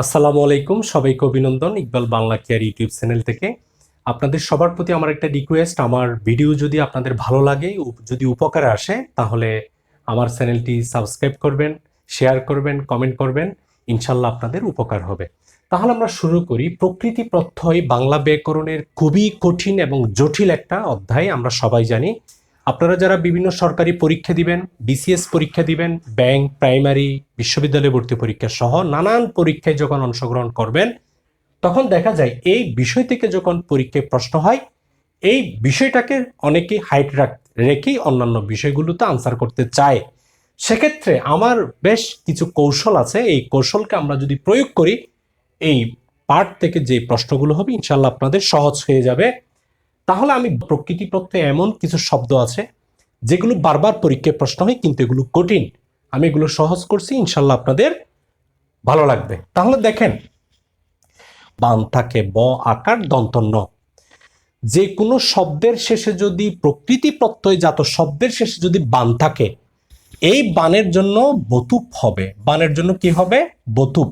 আসসালামু আলাইকুম, সবাইকে অভিনন্দন Iqbal Bangla care YouTube channel থেকে। আপনাদের সবার প্রতি আমার একটা রিকোয়েস্ট, আমার ভিডিও যদি আপনাদের ভালো লাগে, যদি উপকারে আসে, তাহলে আমার চ্যানেলটি সাবস্ক্রাইব করবেন, শেয়ার করবেন, কমেন্ট করবেন। ইনশাল্লাহ আপনাদের উপকার হবে। তাহলে আমরা শুরু করি। প্রকৃতি প্রত্যয় বাংলা ব্যাকরণের খুবই কঠিন এবং জটিল একটা অধ্যায়, আমরা সবাই জানি। আপনারা যারা বিভিন্ন সরকারি পরীক্ষা দিবেন, বিসিএস পরীক্ষা দিবেন, ব্যাংক, প্রাইমারি, বিশ্ববিদ্যালয় ভর্তি পরীক্ষা সহ নানান পরীক্ষায় যখন অংশগ্রহণ করবেন, তখন দেখা যায় এই বিষয় থেকে যখন পরীক্ষায় প্রশ্ন হয়, এই বিষয়টাকে অনেকে হাইট রেখেই অন্যান্য বিষয়গুলোতে আনসার করতে চায়। সেক্ষেত্রে আমার বেশ কিছু কৌশল আছে। এই কৌশলকে আমরা যদি প্রয়োগ করি, এই পার্ট থেকে যে প্রশ্নগুলো হবে ইনশাল্লাহ আপনাদের সহজ হয়ে যাবে। তাহলে আমি প্রকৃতি প্রত্যয়ে এমন কিছু শব্দ আছে যেগুলো বারবার পরীক্ষায় প্রশ্ন হয়, কিন্তু এগুলো কঠিন। আমি এগুলো সহজ করছি, ইনশাল্লাহ আপনাদের ভালো লাগবে। তাহলে দেখেন, বান থাকে ব আকার দন্ত ন। যে কোনো শব্দের শেষে যদি প্রকৃতি প্রত্যয়জাত শব্দের শেষে যদি বান থাকে, এই বানের জন্য বতুপ হবে। বানের জন্য কি হবে? বতুপ।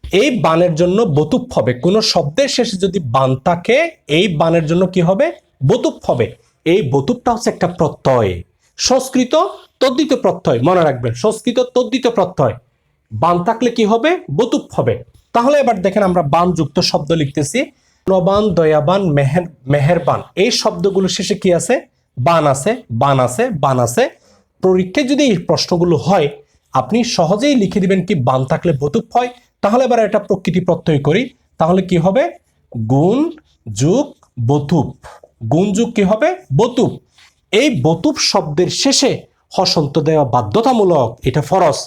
এই বানের জন্য বতুপ হবে। কোন শব্দের শেষে যদি বান থাকে, এই বানের জন্য কি হবে? বতুপ হবে। এই বতুপটা হচ্ছে একটা প্রত্যয়, সংস্কৃত তদ্ধিত প্রত্যয়, মনে রাখবেন, সংস্কৃত তদ্ধিত প্রত্যয়। বান থাকলে কি হবে? বতুপ হবে। তাহলে এবার দেখেন, আমরা বান যুক্ত শব্দ লিখতেছি। নবান, দয়াবান, মেহেরবান, এই শব্দগুলো শেষে কি আছে? বান আছে, বান আছে, বান আছে। পরীক্ষায় যদি এই প্রশ্নগুলো হয়, আপনি সহজেই লিখে দিবেন কি বান থাকলে বতুপ হয়। তাহলে এবার এটা প্রকৃতি প্রত্যয় করি। তাহলে কি হবে? গুণ যুগ বতুপ। গুণ যুগ কি হবে? বতুপ। এই বতুপ শব্দের শেষে হসন্ত দেওয়া বাধ্যতামূলক, এটা ফরজ।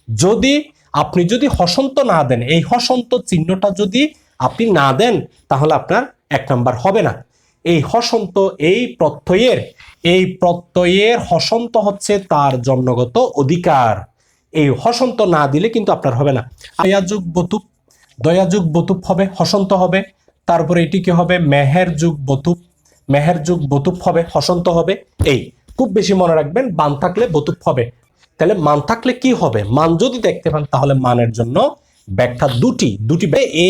যদি আপনি হসন্ত না দেন, এই হসন্ত চিহ্নটা যদি আপনি না দেন, তাহলে আপনার 1 নাম্বার হবে না। এই হসন্ত, এই প্রত্যয়ের হসন্ত হচ্ছে তার জন্মগত অধিকার। এই হসন্ত না দিলে কিন্তু আপনার হবে না। দয়াযুগ বতুপ, দয়াযুগ বতুপ হবে, হসন্ত হবে। তারপরে এটি কি হবে? মেহের যুগ বতুপ, মেহের যুগ বতুপ হবে, হসন্ত হবে। এই খুব বেশি মনে রাখবেন, বান থাকলে বতুপ হবে। তাহলে মান থাকলে কি হবে? মান যদি দেখতে পান, তাহলে মানের জন্য ব্যাখ্যা দুটি।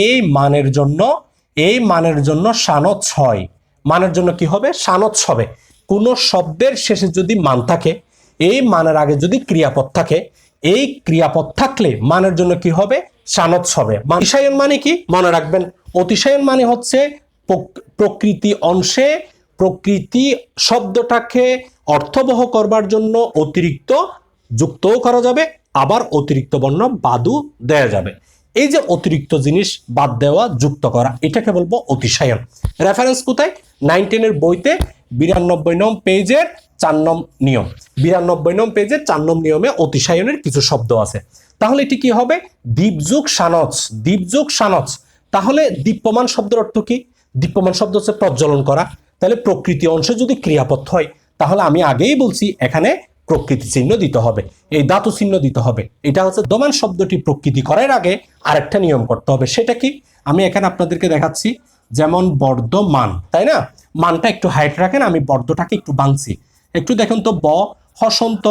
এই মানের জন্য সানচ হয়। মানের জন্য কি হবে? সানচ হবে। কোন শব্দের শেষে যদি মান থাকে, এই মানের আগে যদি ক্রিয়াপদ থাকে, এই ক্রিয়াপদ থাকলে মানের জন্য কি হবে? সানচ হবে। অতিশায়ন মানে কি? মনে রাখবেন, অতিশায়ন মানে হচ্ছে প্রকৃতি অংশে প্রকৃতি শব্দটাকে অর্থবহ করবার জন্য অতিরিক্ত যুক্তও করা যাবে, আবার অতিরিক্ত বর্ণ বাদও দেয়া যাবে। এই যে অতিরিক্ত জিনিস বাদ দেওয়া, যুক্ত করা, এটাকে বলবো অতিশায়ন। রেফারেন্স কোথায়? 9-10 এর বইতে 92 নং পেজের 4 নং নিয়ম। 92 নং পেজের 4 নং নিয়মে অতিশায়নের কিছু শব্দ আছে। তাহলে এটি কি হবে? দীপযুগ সানচ, দীপযুগ সানচ। তাহলে দীপ্যমান শব্দের অর্থ কি? দীপ্যমান শব্দ হচ্ছে প্রজ্বলন করা। তাহলে প্রকৃতি অংশে যদি ক্রিয়াপদ হয়, তাহলে আমি আগেই বলছি এখানে প্রকৃতি চিহ্ন দিতে হবে, এই ধাতু চিহ্ন দিতে হবে। এটা হচ্ছে দমান শব্দটি প্রকৃতি করার আগে আরেকটা নিয়ম করতে হবে। সেটা কি? আমি এখানে আপনাদেরকে দেখাচ্ছি। যেমন বর্ধমান, তাই না? মানটা একটু হাইট রাখেন, আমি বর্ধটাকে একটু বাংছি। একটু দেখুন তো, ব হসন্ত,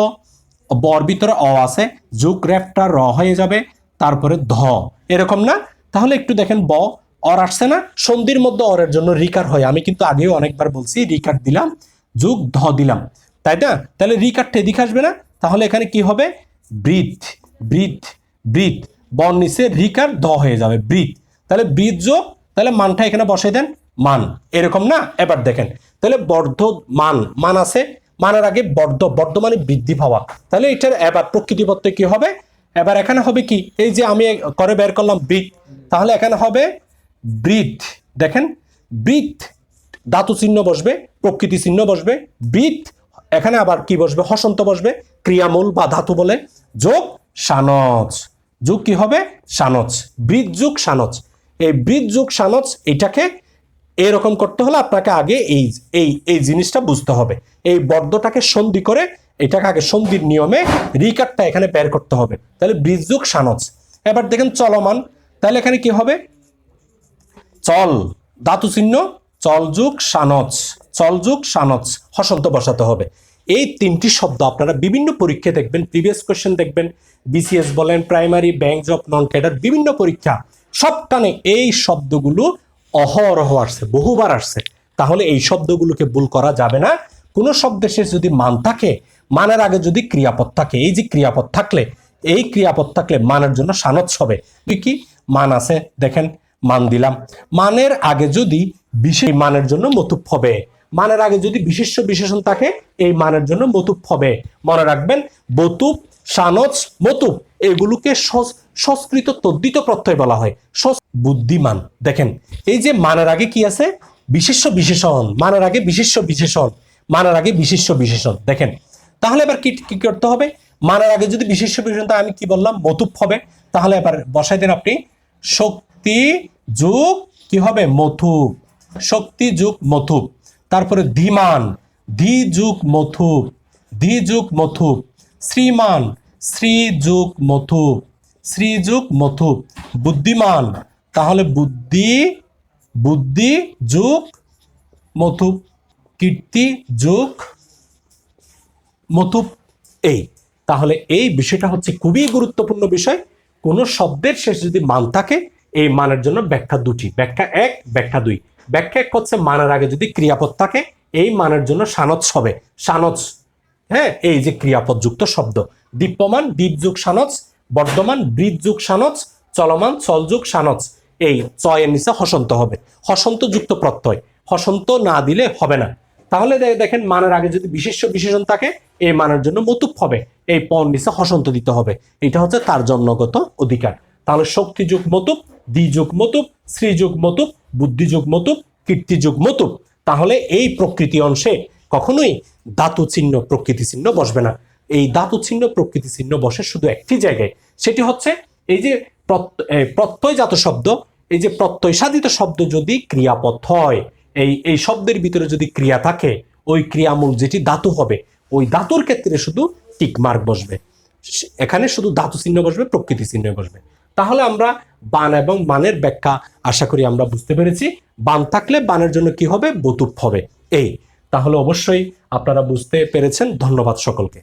বর ভিতরে অ আছে, যুগ রেফটা র হয়ে যাবে, তারপরে ধ, এরকম না? তাহলে একটু দেখেন, ব অর আসছে না? সন্ধির মধ্যে অরের জন্য রিকার হয়। আমি কিন্তু আগেও অনেকবার বলছি, রিকার দিলাম, যুগ ধ দিলাম, তাই না? তাহলে রিকারটা এদিকে আসবে না? তাহলে এখানে কি হবে? Breath, breath, breath. বর নিচে রিকার দ হয়ে যাবে, ব্রিথ। তাহলে ব্রিথ যোগ, তাহলে মানটা এখানে বসাই দেন, মান, এরকম না? এবার দেখেন, তাহলে বর্ধ মান, মান আছে, মানের আগে বর্ধ মানে বৃদ্ধি পাওয়া। তাহলে এটার এবার প্রকৃতি প্রত্যয় কি হবে? এবার এখানে হবে কি? এই যে আমি করে বের করলাম ব্রিথ, তাহলে এখানে হবে ব্রিথ। দেখেন, ব্রিথ ধাতু চিহ্ন বসবে, প্রকৃতি চিহ্ন বসবে, ব্রিথ, এখানে আবার কি বসবে? হসন্ত বসবে, ক্রিয়ামূল বা ধাতু বলে, যোগ সানচ। যোগ কি হবে? সানচ। ব্রিথ যুগ সানচ। এই ব্রিথ যুগ সানচ, এটাকে এরকম করতে হলে আপনাকে আগে এই এই এই জিনিসটা বুঝতে হবে। এই বর্ধটাকে সন্ধি করে, এটাকে আগে সন্ধির নিয়মে রিকারটা এখানে বের করতে হবে। তাহলে ব্রিথ যুগ সানচ। এবার দেখেন চলমান, তাহলে এখানে কি হবে? চল, ধাতু চিহ্ন, চল যুগ সানচ, চল যুগ সানচ, হসন্ত বসাতে হবে। এই তিনটি শব্দ আপনারা বিভিন্ন পরীক্ষায় দেখবেন, প্রিভিয়াস কোশ্চেন দেখবেন, বিসিএস বলেন, primary, bank job, non cadre, বিভিন্ন পরীক্ষা সবখানে এই শব্দগুলো অহরহ আসছে, বহুবার আসছে। তাহলে এই শব্দগুলোকে ভুল করা যাবে না। কোনো শব্দের শেষে যদি মান থাকে, মানের আগে যদি ক্রিয়াপদ থাকে, এই যে ক্রিয়াপদ থাকলে, এই ক্রিয়াপদ থাকলে মানের জন্য সানচ হবে। কি মান আছে দেখেন, মান দিলাম। মানের আগে যদি বিশেষ, মানের জন্য মতুফ হবে। মানের আগে যদি বিশেষ্য বিশেষণ থাকে, এই মানের জন্য মতুফ হবে। মনে রাখবেন, বতুফ, সানচ, মতুফ এগুলোকে সংস্কৃত তদ্ধিত প্রত্যয় বলা হয়। বুদ্ধিমান দেখেন, এই যে মানের আগে কি আছে, বিশেষ্য বিশেষণ, মানের আগে বিশেষ্য বিশেষণ, মানের আগে বিশেষ্য বিশেষণ দেখেন। তাহলে এবার কি করতে হবে, মানের আগে যদি বিশেষ্য বিশেষণ থাকে, আমি কি বললাম, মতুফ হবে। তাহলে এবার বসাই দেন আপনি, শক্তি যোগ কি হবে, মথুপ, শক্তি যোগ মথুপ। তারপরে ধীমান, ধী যোগ মথুপ, ধী যোগ মথুপ। শ্রীমান, শ্রী যোগ মথুপ, শ্রী যোগ মথুপ। বুদ্ধিমান, তাহলে বুদ্ধি, বুদ্ধি যোগ মথুপ। কীর্তি যোগ মথুপ। এই তাহলে এই বিষয়টা হচ্ছে খুবই গুরুত্বপূর্ণ বিষয়। কোন শব্দের শেষ যদি মান থাকে, এই মানের জন্য ব্যাখ্যা দুটি, ব্যাখ্যা এক, ব্যাখ্যা দুই। ব্যাখ্যা এক হচ্ছে মানের আগে যদি ক্রিয়াপদ থাকে, এই মানের জন্য সানচ হবে, সানচ। হ্যাঁ, এই যে ক্রিয়াপদ যুক্ত শব্দ, দীপ্যমান, দীপ যুগ সানচ, বর্ধমান, বৃদ্ধ যুগ সানচ, চলমান, চল যুগ সানচ। এই চয়ের নিচে হসন্ত হবে, হসন্ত যুক্ত প্রত্যয়, হসন্ত না দিলে হবে না। তাহলে দেখেন, মানের আগে যদি বিশেষ্য বিশেষণ থাকে, এই মানের জন্য মতুফ হবে, এই পর নিচে হসন্ত দিতে হবে। এটা হচ্ছে তার জন্মগত অধিকার। তাহলে শক্তি যুগ মতুফ, দ্বি যুগ মতুফ, শ্রী যুগ মতুফ, বুদ্ধি যুগ মতুফ, কীর্তি যুগ মতুফ। তাহলে এই প্রকৃতি অংশে কখনোই ধাতু চিহ্ন প্রকৃতি চিহ্ন বসবে না। এই ধাতু চিহ্ন প্রকৃতি চিহ্ন বসে শুধু একটি জায়গায়, সেটি হচ্ছে এই যে প্রত্যয়জাত শব্দ, এই যে প্রত্যয় সাধিত শব্দ যদি ক্রিয়াপদ হয়, এই শব্দের ভিতরে যদি ক্রিয়া থাকে, ওই ক্রিয়ামূল যেটি ধাতু হবে, ওই ধাতুর ক্ষেত্রে শুধু টিক মার্ক বসবে, এখানে শুধু ধাতু চিহ্ন বসবে, প্রকৃতি চিহ্ন বসবে। তাহলে আমরা বান এবং মানের ব্যাখ্যা আশা করি আমরা বুঝতে পেরেছি। বান থাকলে বানের জন্য কি হবে, বতুপ হবে। এই তাহলে অবশ্যই আপনারা বুঝতে পেরেছেন। ধন্যবাদ সকলকে।